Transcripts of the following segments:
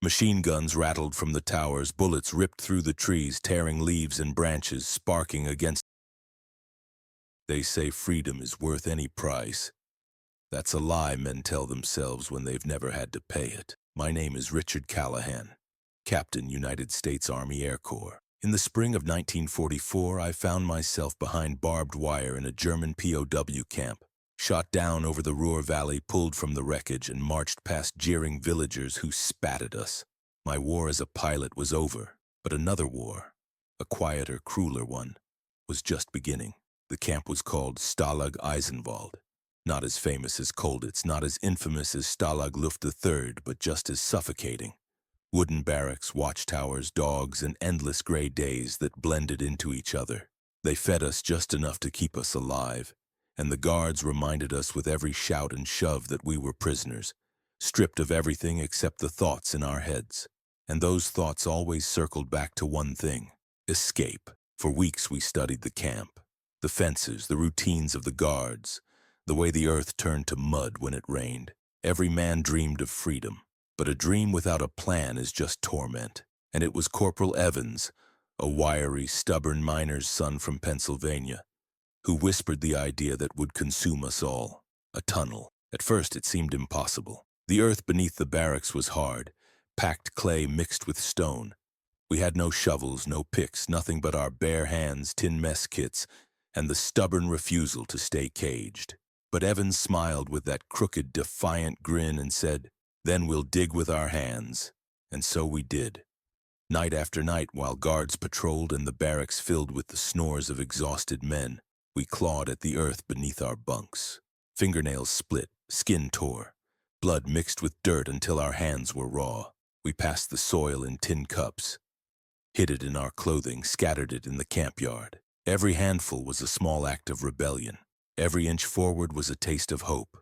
Machine guns rattled from the towers, bullets ripped through the trees, tearing leaves and branches, sparking against. They say freedom is worth any price. That's a lie men tell themselves when they've never had to pay it. My name is Richard Callahan, Captain, United States Army Air Corps. In the spring of 1944, I found myself behind barbed wire in a German POW camp, shot down over the Ruhr Valley, pulled from the wreckage, and marched past jeering villagers who spat at us. My war as a pilot was over, but another war, a quieter, crueler one, was just beginning. The camp was called Stalag Eisenwald. Not as famous as Colditz, not as infamous as Stalag Luft III, but just as suffocating. Wooden barracks, watchtowers, dogs, and endless gray days that blended into each other. They fed us just enough to keep us alive, and the guards reminded us with every shout and shove that we were prisoners, stripped of everything except the thoughts in our heads. And those thoughts always circled back to one thing: escape. For weeks we studied the camp, the fences, the routines of the guards, the way the earth turned to mud when it rained. Every man dreamed of freedom, but a dream without a plan is just torment. And it was Corporal Evans, a wiry, stubborn miner's son from Pennsylvania, who whispered the idea that would consume us all: a tunnel. At first it seemed impossible. The earth beneath the barracks was hard, packed clay mixed with stone. We had no shovels, no picks, nothing but our bare hands, tin mess kits, and the stubborn refusal to stay caged. But Evans smiled with that crooked, defiant grin and said, "Then we'll dig with our hands." And so we did. Night after night, while guards patrolled and the barracks filled with the snores of exhausted men, we clawed at the earth beneath our bunks. Fingernails split, skin tore, blood mixed with dirt until our hands were raw. We passed the soil in tin cups, hid it in our clothing, scattered it in the camp yard. Every handful was a small act of rebellion. Every inch forward was a taste of hope.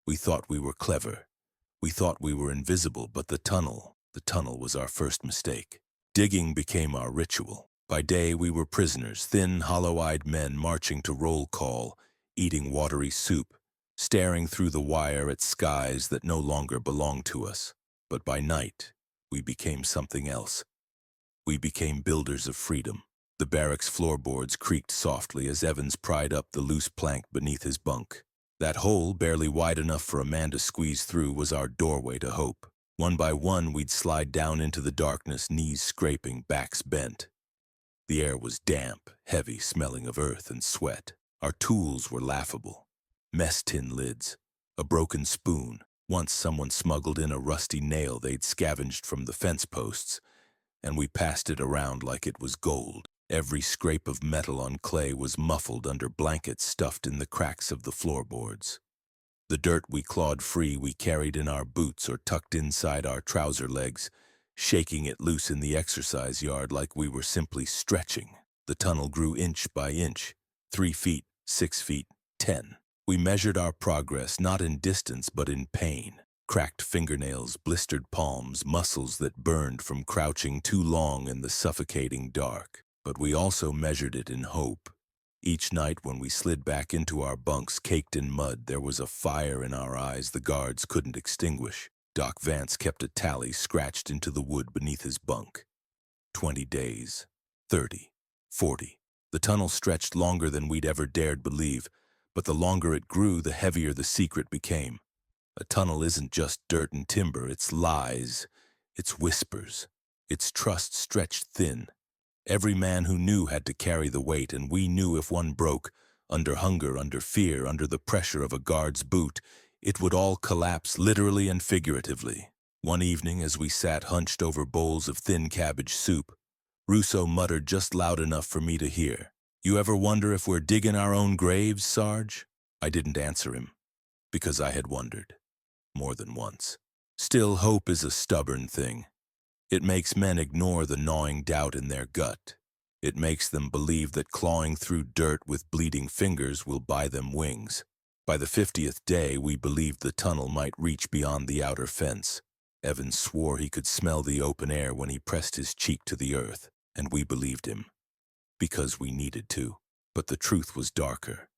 We thought we were clever. We thought we were invisible, but the tunnel was our first mistake. Digging became our ritual. By day we were prisoners, thin, hollow-eyed men marching to roll call, eating watery soup, staring through the wire at skies that no longer belonged to us. But by night, we became something else. We became builders of freedom. The barracks floorboards creaked softly as Evans pried up the loose plank beneath his bunk. That hole, barely wide enough for a man to squeeze through, was our doorway to hope. One by one, we'd slide down into the darkness, knees scraping, backs bent. The air was damp, heavy, smelling of earth and sweat. Our tools were laughable. Mess tin lids, a broken spoon. Once someone smuggled in a rusty nail they'd scavenged from the fence posts, and we passed it around like it was gold. Every scrape of metal on clay was muffled under blankets stuffed in the cracks of the floorboards. The dirt we clawed free we carried in our boots or tucked inside our trouser legs, shaking it loose in the exercise yard like we were simply stretching. The tunnel grew inch by inch, 3 feet, 6 feet, 10. We measured our progress not in distance but in pain. Cracked fingernails, blistered palms, muscles that burned from crouching too long in the suffocating dark. But we also measured it in hope. Each night when we slid back into our bunks caked in mud, there was a fire in our eyes the guards couldn't extinguish. Doc Vance kept a tally scratched into the wood beneath his bunk. 20 days, 30, 40. The tunnel stretched longer than we'd ever dared believe, but the longer it grew, the heavier the secret became. A tunnel isn't just dirt and timber, it's lies, it's whispers, it's trust stretched thin. Every man who knew had to carry the weight, and we knew if one broke, under hunger, under fear, under the pressure of a guard's boot, it would all collapse literally and figuratively. One evening, as we sat hunched over bowls of thin cabbage soup, Russo muttered just loud enough for me to hear, "You ever wonder if we're digging our own graves, Sarge?" I didn't answer him, because I had wondered, more than once. Still, hope is a stubborn thing. It makes men ignore the gnawing doubt in their gut. It makes them believe that clawing through dirt with bleeding fingers will buy them wings. By the 50th day, we believed the tunnel might reach beyond the outer fence. Evans swore he could smell the open air when he pressed his cheek to the earth, and we believed him, because we needed to. But the truth was darker.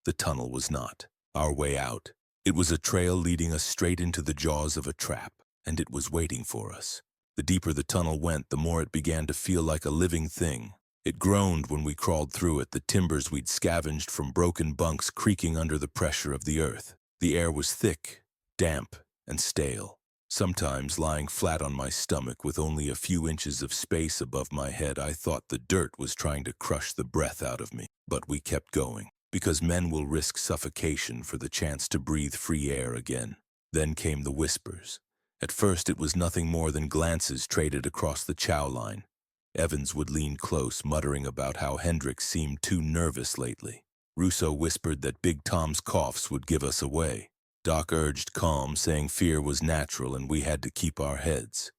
The tunnel was not our way out. It was a trail leading us straight into the jaws of a trap. and it was waiting for us. The deeper the tunnel went, the more it began to feel like a living thing. It groaned when we crawled through it, the timbers we'd scavenged from broken bunks creaking under the pressure of the earth. The air was thick, damp, and stale. Sometimes, lying flat on my stomach with only a few inches of space above my head, I thought the dirt was trying to crush the breath out of me. But we kept going, because men will risk suffocation for the chance to breathe free air again. Then came the whispers. At first it was nothing more than glances traded across the chow line. Evans would lean close, muttering about how Hendricks seemed too nervous lately. Russo whispered that Big Tom's coughs would give us away. Doc urged calm, saying fear was natural and we had to keep our heads.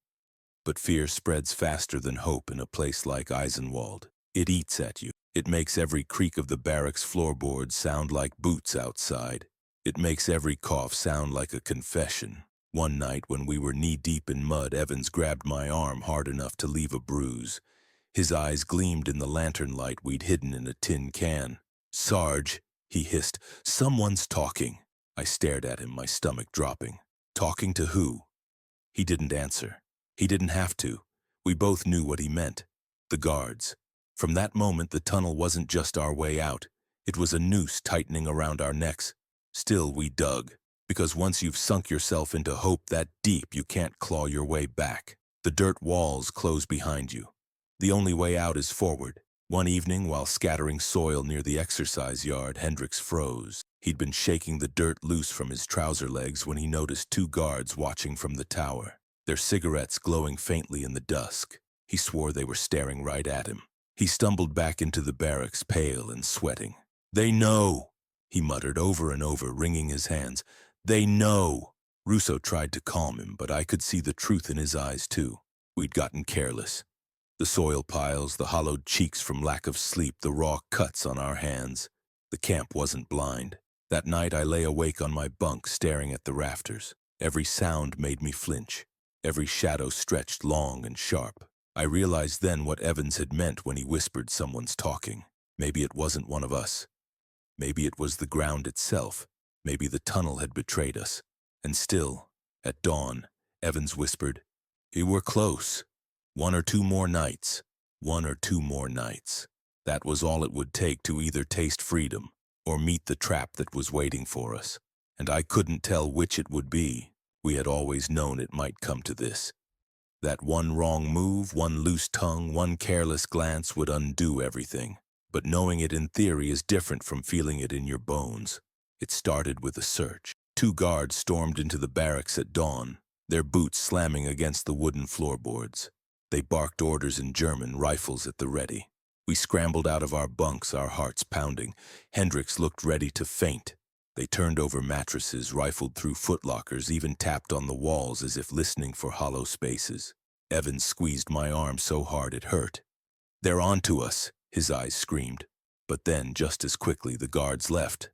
But fear spreads faster than hope in a place like Eisenwald. It eats at you. It makes every creak of the barracks floorboards sound like boots outside. It makes every cough sound like a confession. One night when we were knee-deep in mud, Evans grabbed my arm hard enough to leave a bruise. His eyes gleamed in the lantern light we'd hidden in a tin can. "Sarge," he hissed, "someone's talking." I stared at him, my stomach dropping. Talking to who? He didn't answer. He didn't have to. We both knew what he meant. The guards. From that moment, the tunnel wasn't just our way out. It was a noose tightening around our necks. Still, we dug. Because once you've sunk yourself into hope that deep, you can't claw your way back. The dirt walls close behind you. The only way out is forward. One evening, while scattering soil near the exercise yard, Hendricks froze. He'd been shaking the dirt loose from his trouser legs when he noticed two guards watching from the tower, their cigarettes glowing faintly in the dusk. He swore they were staring right at him. He stumbled back into the barracks, pale and sweating. "They know," he muttered over and over, wringing his hands. "They know." Russo tried to calm him, but I could see the truth in his eyes too. We'd gotten careless. The soil piles, the hollowed cheeks from lack of sleep, the raw cuts on our hands. The camp wasn't blind. That night I lay awake on my bunk, staring at the rafters. Every sound made me flinch. Every shadow stretched long and sharp. I realized then what Evans had meant when he whispered someone's talking. Maybe it wasn't one of us. Maybe it was the ground itself. Maybe the tunnel had betrayed us. And still, at dawn, Evans whispered, "We're close. 1 or 2 more nights. 1 or 2 more nights." That was all it would take to either taste freedom or meet the trap that was waiting for us. And I couldn't tell which it would be. We had always known it might come to this. That one wrong move, one loose tongue, one careless glance would undo everything. But knowing it in theory is different from feeling it in your bones. It started with a search. 2 guards stormed into the barracks at dawn, their boots slamming against the wooden floorboards. They barked orders in German, rifles at the ready. We scrambled out of our bunks, our hearts pounding. Hendricks looked ready to faint. They turned over mattresses, rifled through footlockers, even tapped on the walls as if listening for hollow spaces. Evans squeezed my arm so hard it hurt. "They're on to us," his eyes screamed. But then, just as quickly, the guards left.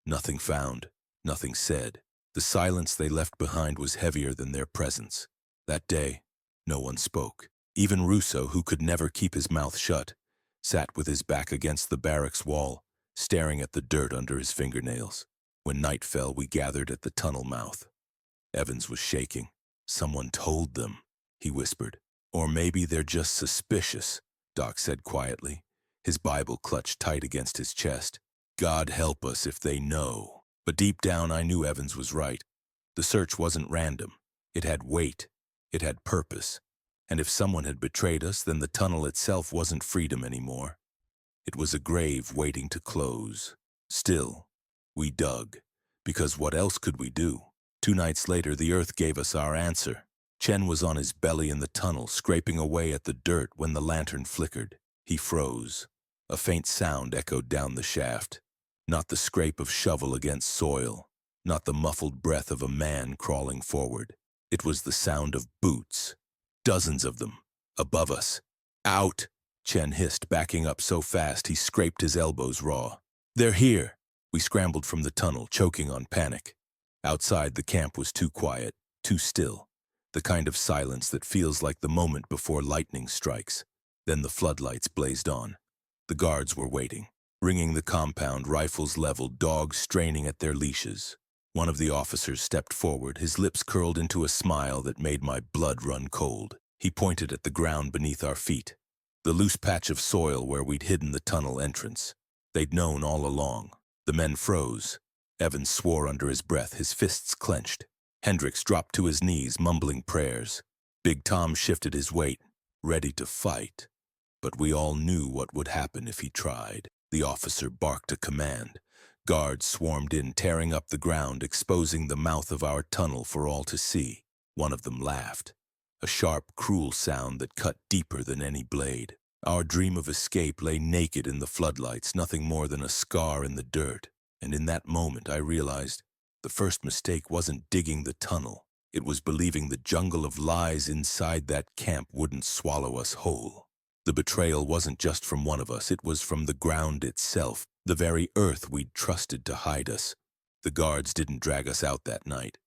Nothing found, nothing said. The silence they left behind was heavier than their presence. That day, no one spoke. Even Russo, who could never keep his mouth shut, sat with his back against the barracks wall, staring at the dirt under his fingernails. When night fell, we gathered at the tunnel mouth. Evans was shaking. "Someone told them," he whispered. "Or maybe they're just suspicious," Doc said quietly, his Bible clutched tight against his chest. "God help us if they know." But deep down I knew Evans was right. The search wasn't random. It had weight. It had purpose. And if someone had betrayed us, then the tunnel itself wasn't freedom anymore. It was a grave waiting to close. Still, we dug. Because what else could we do? 2 nights later, the earth gave us our answer. Chen was on his belly in the tunnel, scraping away at the dirt when the lantern flickered. He froze. A faint sound echoed down the shaft. Not the scrape of shovel against soil. Not the muffled breath of a man crawling forward. It was the sound of boots. Dozens of them. Above us. "Out!" Chen hissed, backing up so fast he scraped his elbows raw. "They're here!" We scrambled from the tunnel, choking on panic. Outside, the camp was too quiet, too still. The kind of silence that feels like the moment before lightning strikes. Then the floodlights blazed on. The guards were waiting, ringing the compound, rifles leveled, dogs straining at their leashes. One of the officers stepped forward, his lips curled into a smile that made my blood run cold. He pointed at the ground beneath our feet, the loose patch of soil where we'd hidden the tunnel entrance. They'd known all along. The men froze. Evans swore under his breath, his fists clenched. Hendricks dropped to his knees, mumbling prayers. Big Tom shifted his weight, ready to fight. But we all knew what would happen if he tried. The officer barked a command. Guards swarmed in, tearing up the ground, exposing the mouth of our tunnel for all to see. One of them laughed, a sharp, cruel sound that cut deeper than any blade. Our dream of escape lay naked in the floodlights, nothing more than a scar in the dirt. And in that moment I realized the first mistake wasn't digging the tunnel. It was believing the jungle of lies inside that camp wouldn't swallow us whole. The betrayal wasn't just from one of us, it was from the ground itself, the very earth we'd trusted to hide us. The guards didn't drag us out that night.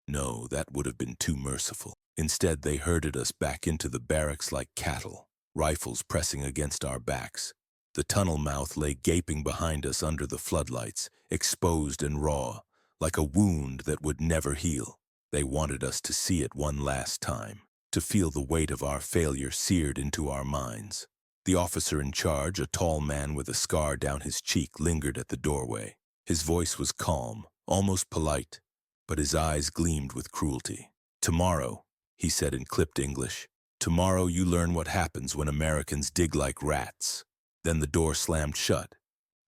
No, that would have been too merciful. Instead, they herded us back into the barracks like cattle, rifles pressing against our backs. The tunnel mouth lay gaping behind us under the floodlights, exposed and raw, like a wound that would never heal. They wanted us to see it one last time, to feel the weight of our failure seared into our minds. The officer in charge, a tall man with a scar down his cheek, lingered at the doorway. His voice was calm, almost polite, but his eyes gleamed with cruelty. "Tomorrow," he said in clipped English, "tomorrow you learn what happens when Americans dig like rats." Then the door slammed shut,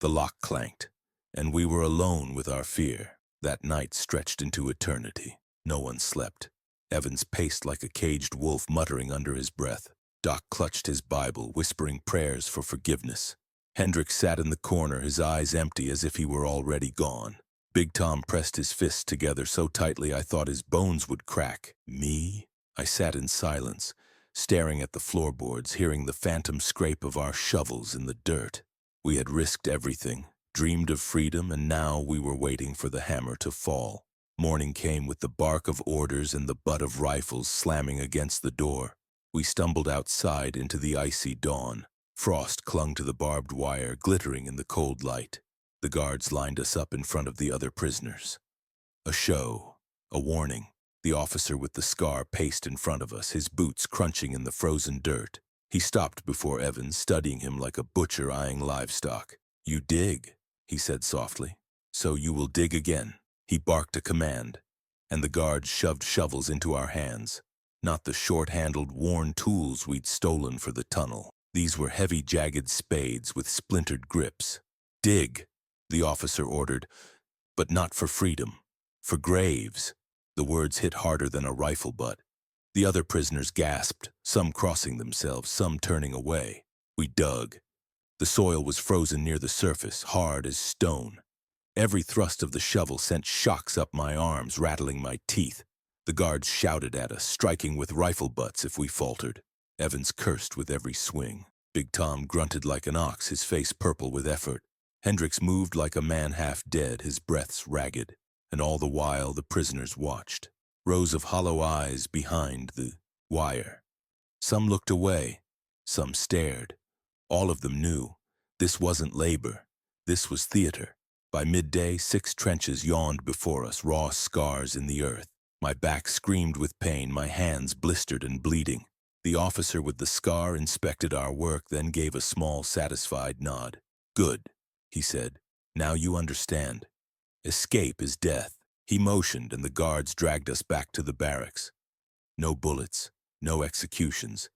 the lock clanked, and we were alone with our fear. That night stretched into eternity. No one slept. Evans paced like a caged wolf, muttering under his breath. Doc clutched his Bible, whispering prayers for forgiveness. Hendricks sat in the corner, his eyes empty as if he were already gone. Big Tom pressed his fists together so tightly I thought his bones would crack. Me? I sat in silence, staring at the floorboards, hearing the phantom scrape of our shovels in the dirt. We had risked everything, dreamed of freedom, and now we were waiting for the hammer to fall. Morning came with the bark of orders and the butt of rifles slamming against the door. We stumbled outside into the icy dawn. Frost clung to the barbed wire, glittering in the cold light. The guards lined us up in front of the other prisoners. A show, a warning. The officer with the scar paced in front of us, his boots crunching in the frozen dirt. He stopped before Evans, studying him like a butcher eyeing livestock. "You dig," he said softly. "So you will dig again." He barked a command, and the guards shoved shovels into our hands. Not the short-handled, worn tools we'd stolen for the tunnel. These were heavy, jagged spades with splintered grips. "Dig," the officer ordered, "but not for freedom, for graves." The words hit harder than a rifle butt. The other prisoners gasped, some crossing themselves, some turning away. We dug. The soil was frozen near the surface, hard as stone. Every thrust of the shovel sent shocks up my arms, rattling my teeth. The guards shouted at us, striking with rifle butts if we faltered. Evans cursed with every swing. Big Tom grunted like an ox, his face purple with effort. Hendricks moved like a man half dead, his breaths ragged. And all the while the prisoners watched, rows of hollow eyes behind the wire. Some looked away, some stared. All of them knew this wasn't labor, this was theater. By midday, 6 trenches yawned before us, raw scars in the earth. My back screamed with pain, my hands blistered and bleeding. The officer with the scar inspected our work, then gave a small, satisfied nod. "Good," he said. "Now you understand. Escape is death." He motioned, and the guards dragged us back to the barracks. No bullets, no executions,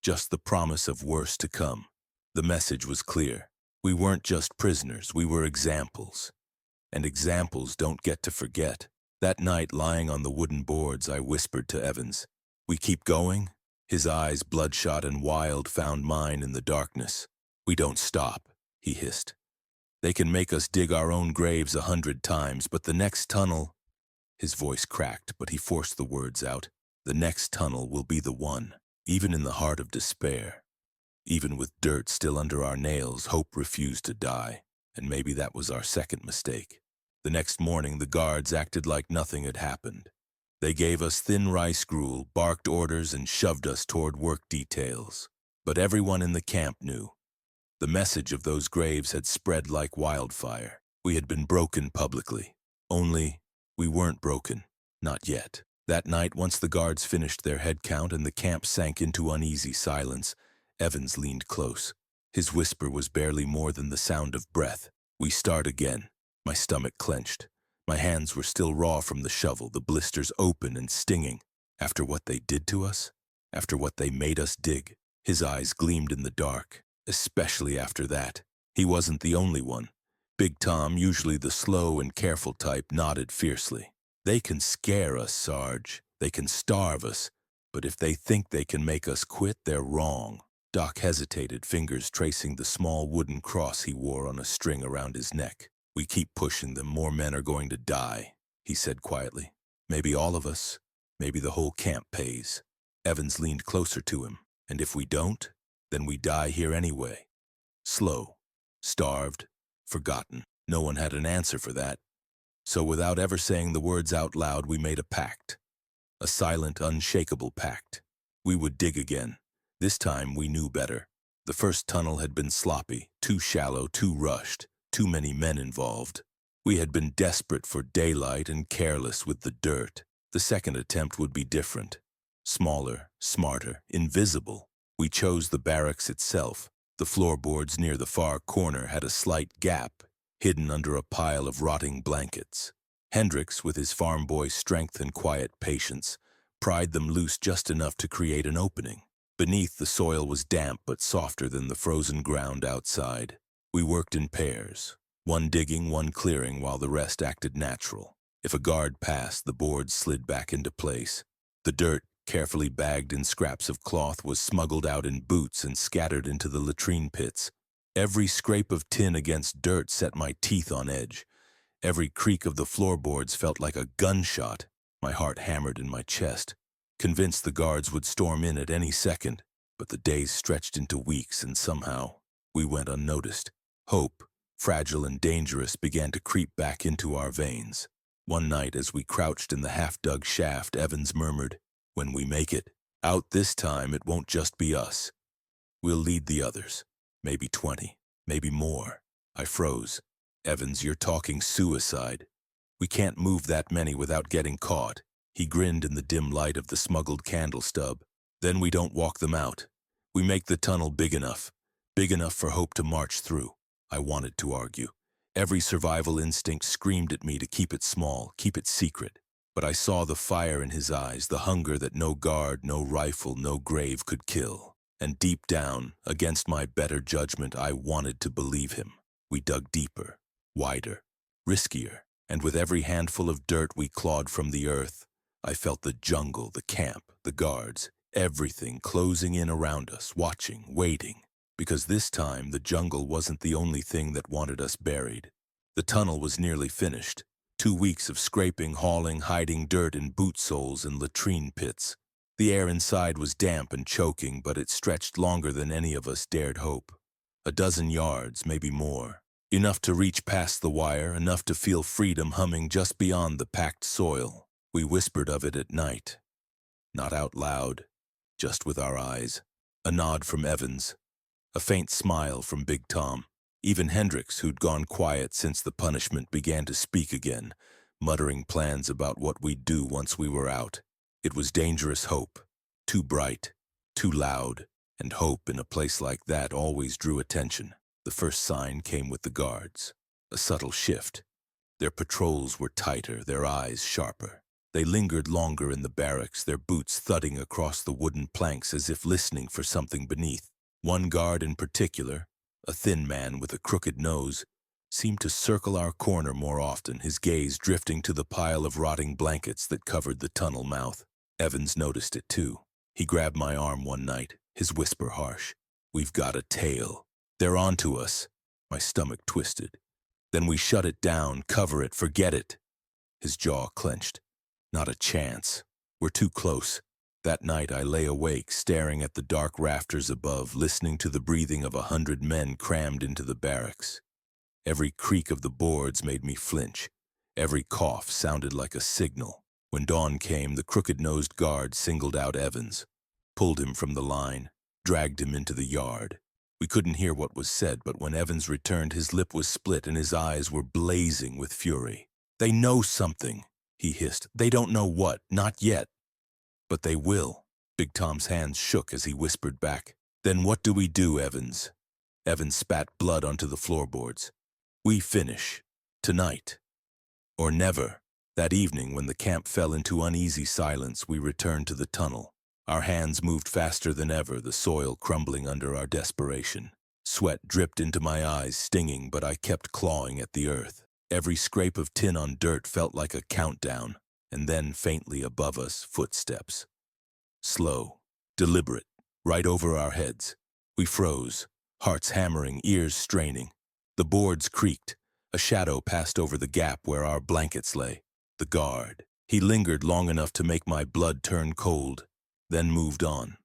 just the promise of worse to come. The message was clear. We weren't just prisoners, we were examples. And examples don't get to forget. That night, lying on the wooden boards, I whispered to Evans, "We keep going?" His eyes, bloodshot and wild, found mine in the darkness. "We don't stop," he hissed. "They can make us dig our own graves 100 times, but the next tunnel—" His voice cracked, but he forced the words out. "The next tunnel will be the one." Even in the heart of despair, even with dirt still under our nails, hope refused to die, and maybe that was our second mistake. The next morning, the guards acted like nothing had happened. They gave us thin rice gruel, barked orders, and shoved us toward work details. But everyone in the camp knew. The message of those graves had spread like wildfire. We had been broken publicly. Only We weren't broken. Not yet. That night, once the guards finished their head count and the camp sank into uneasy silence, Evans leaned close. His whisper was barely more than the sound of breath. We start again. My stomach clenched. My hands were still raw from the shovel, the blisters open and stinging. After what they did to us? After what they made us dig? His eyes gleamed in the dark, especially after that. He wasn't the only one. Big Tom, usually the slow and careful type, nodded fiercely. They can scare us, Sarge. They can starve us. But if they think they can make us quit, they're wrong. Doc hesitated, fingers tracing the small wooden cross he wore on a string around his neck. We keep pushing them, more men are going to die, he said quietly. Maybe all of us, maybe the whole camp pays. Evans leaned closer to him. And if we don't, then we die here anyway. Slow, starved, forgotten. No one had an answer for that. So without ever saying the words out loud, we made a pact. A silent, unshakable pact. We would dig again. This time we knew better. The first tunnel had been sloppy, too shallow, too rushed, too many men involved. We had been desperate for daylight and careless with the dirt. The second attempt would be different. Smaller, smarter, invisible. We chose the barracks itself. The floorboards near the far corner had a slight gap, hidden under a pile of rotting blankets. Hendricks, with his farm boy strength and quiet patience, pried them loose just enough to create an opening. Beneath, the soil was damp but softer than the frozen ground outside. We worked in pairs, one digging, one clearing, while the rest acted natural. If a guard passed, the boards slid back into place. The dirt, carefully bagged in scraps of cloth, was smuggled out in boots and scattered into the latrine pits. Every scrape of tin against dirt set my teeth on edge. Every creak of the floorboards felt like a gunshot. My heart hammered in my chest, convinced the guards would storm in at any second. But the days stretched into weeks, and somehow we went unnoticed. Hope, fragile and dangerous, began to creep back into our veins. One night, as we crouched in the half-dug shaft, Evans murmured, "When we make it out this time, it won't just be us. We'll lead the others. Maybe 20, maybe more." I froze. "Evans, you're talking suicide. We can't move that many without getting caught." He grinned in the dim light of the smuggled candle stub. "Then we don't walk them out. We make the tunnel big enough for Hope to march through." I wanted to argue. Every survival instinct screamed at me to keep it small, keep it secret. But I saw the fire in his eyes, the hunger that no guard, no rifle, no grave could kill. And deep down, against my better judgment, I wanted to believe him. We dug deeper, wider, riskier, and with every handful of dirt we clawed from the earth, I felt the jungle, the camp, the guards, everything closing in around us, watching, waiting. Because this time, the jungle wasn't the only thing that wanted us buried. The tunnel was nearly finished. 2 weeks of scraping, hauling, hiding dirt in boot soles and latrine pits. The air inside was damp and choking, but it stretched longer than any of us dared hope. 12 yards, maybe more. Enough to reach past the wire, enough to feel freedom humming just beyond the packed soil. We whispered of it at night. Not out loud, just with our eyes. A nod from Evans. A faint smile from Big Tom. Even Hendricks, who'd gone quiet since the punishment, began to speak again, muttering plans about what we'd do once we were out. It was dangerous hope. Too bright, too loud, and hope in a place like that always drew attention. The first sign came with the guards. A subtle shift. Their patrols were tighter, their eyes sharper. They lingered longer in the barracks, their boots thudding across the wooden planks as if listening for something beneath. One guard in particular, a thin man with a crooked nose, seemed to circle our corner more often, his gaze drifting to the pile of rotting blankets that covered the tunnel mouth. Evans noticed it too. He grabbed my arm one night, his whisper harsh. "We've got a tail. They're onto us." My stomach twisted. "Then we shut it down, cover it, forget it." His jaw clenched. "Not a chance. We're too close." That night I lay awake, staring at the dark rafters above, listening to the breathing of 100 men crammed into the barracks. Every creak of the boards made me flinch. Every cough sounded like a signal. When dawn came, the crooked-nosed guard singled out Evans, pulled him from the line, dragged him into the yard. We couldn't hear what was said, but when Evans returned, his lip was split and his eyes were blazing with fury. "They know something. he hissed. They don't know what, not yet. But they will. Big Tom's hands shook as he whispered back. Then what do we do, Evans? Evans spat blood onto the floorboards. We finish. Tonight. Or never. That evening, when the camp fell into uneasy silence, we returned to the tunnel. Our hands moved faster than ever, the soil crumbling under our desperation. Sweat dripped into my eyes, stinging, but I kept clawing at the earth. Every scrape of tin on dirt felt like a countdown, and then, faintly above us, footsteps. Slow, deliberate, right over our heads. We froze, hearts hammering, ears straining. The boards creaked. A shadow passed over the gap where our blankets lay. The guard. He lingered long enough to make my blood turn cold, then moved on.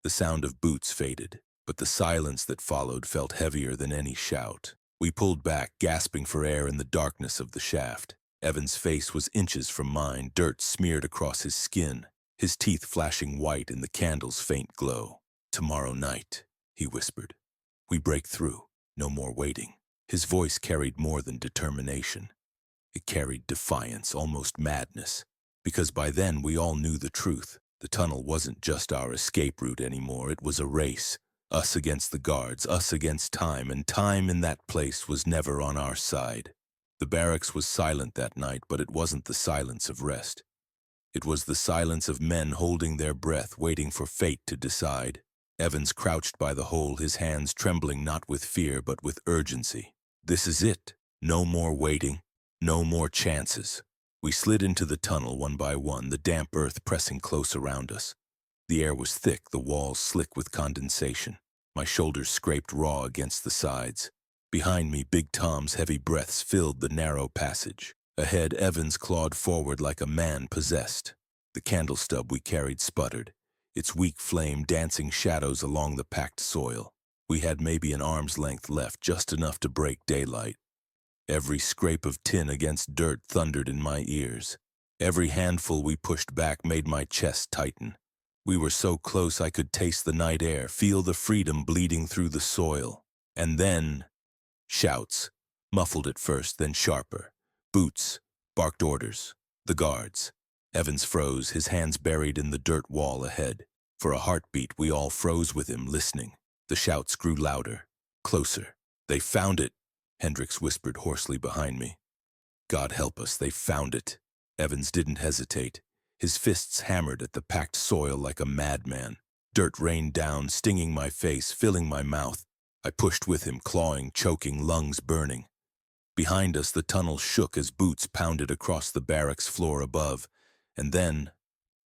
The sound of boots faded, but the silence that followed felt heavier than any shout. We pulled back, gasping for air in the darkness of the shaft. Evan's face was inches from mine, dirt smeared across his skin, his teeth flashing white in the candle's faint glow. Tomorrow night, he whispered. We break through. No more waiting. His voice carried more than determination. It carried defiance, almost madness. Because by then we all knew the truth. The tunnel wasn't just our escape route anymore. It was a race. Us against the guards, us against time, and time in that place was never on our side. The barracks was silent that night, but it wasn't the silence of rest. It was the silence of men holding their breath, waiting for fate to decide. Evans crouched by the hole, his hands trembling not with fear but with urgency. This is it. No more waiting. No more chances. We slid into the tunnel one by one, the damp earth pressing close around us. The air was thick, the walls slick with condensation. My shoulders scraped raw against the sides. Behind me, Big Tom's heavy breaths filled the narrow passage. Ahead, Evans clawed forward like a man possessed. The candle stub we carried sputtered, its weak flame dancing shadows along the packed soil. We had maybe an arm's length left, just enough to break daylight. Every scrape of tin against dirt thundered in my ears. Every handful we pushed back made my chest tighten. We were so close I could taste the night air, feel the freedom bleeding through the soil. And then, shouts, muffled at first, then sharper. Boots, barked orders. The guards. Evans froze, his hands buried in the dirt wall ahead. For a heartbeat, we all froze with him, listening. The shouts grew louder, closer. They found it, Hendricks whispered hoarsely behind me. God help us, they found it. Evans didn't hesitate. His fists hammered at the packed soil like a madman. Dirt rained down, stinging my face, filling my mouth. I pushed with him, clawing, choking, lungs burning. Behind us, the tunnel shook as boots pounded across the barracks floor above. And then,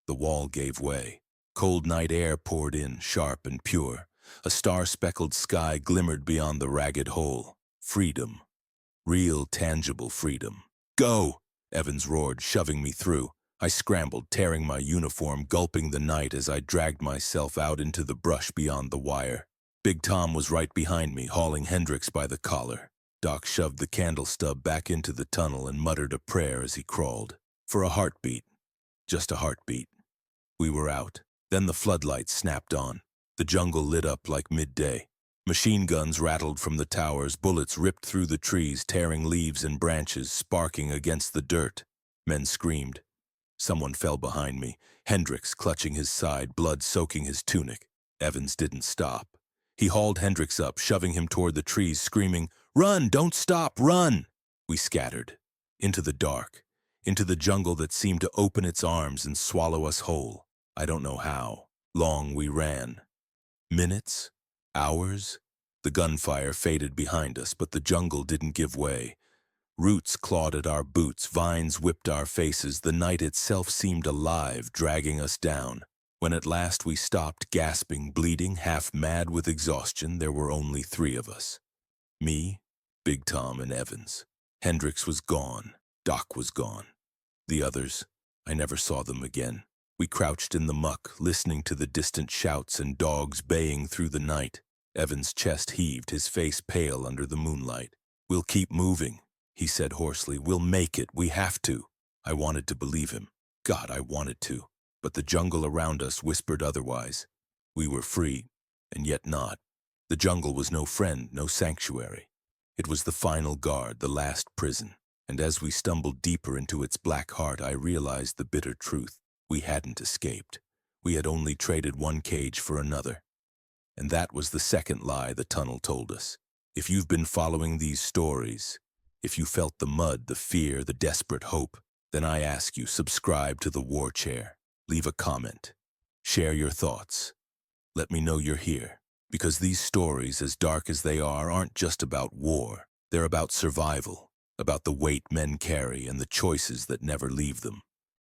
the wall gave way. Cold night air poured in, sharp and pure. A star-speckled sky glimmered beyond the ragged hole. Freedom. Real, tangible freedom. Go! Evans roared, shoving me through. I scrambled, tearing my uniform, gulping the night as I dragged myself out into the brush beyond the wire. Big Tom was right behind me, hauling Hendricks by the collar. Doc shoved the candle stub back into the tunnel and muttered a prayer as he crawled. For a heartbeat. Just a heartbeat. We were out. Then the floodlights snapped on. The jungle lit up like midday. Machine guns rattled from the towers, bullets ripped through the trees, tearing leaves and branches, sparking against the dirt. Men screamed. Someone fell behind me, Hendricks clutching his side, blood soaking his tunic. Evans didn't stop. He hauled Hendricks up, shoving him toward the trees, screaming, "Run! Don't stop! Run!" We scattered. Into the dark. Into the jungle that seemed to open its arms and swallow us whole. I don't know how. Long we ran. Minutes? Hours? The gunfire faded behind us, but the jungle didn't give way. Roots clawed at our boots, vines whipped our faces. The night itself seemed alive, dragging us down. When at last we stopped, gasping, bleeding, half mad with exhaustion, there were only 3 of us. Me, Big Tom, and Evans. Hendricks was gone. Doc was gone. The others, I never saw them again. We crouched in the muck, listening to the distant shouts and dogs baying through the night. Evans' chest heaved, his face pale under the moonlight. "We'll keep moving," he said hoarsely. "We'll make it. We have to." I wanted to believe him. God, I wanted to. But the jungle around us whispered otherwise. We were free, and yet not. The jungle was no friend, no sanctuary. It was the final guard, the last prison. And as we stumbled deeper into its black heart, I realized the bitter truth. We hadn't escaped. We had only traded one cage for another. And that was the second lie the tunnel told us. If you've been following these stories, if you felt the mud, the fear, the desperate hope, then I ask you, subscribe to the War Chair. Leave a comment. Share your thoughts. Let me know you're here. Because these stories, as dark as they are, aren't just about war. They're about survival, about the weight men carry and the choices that never leave them.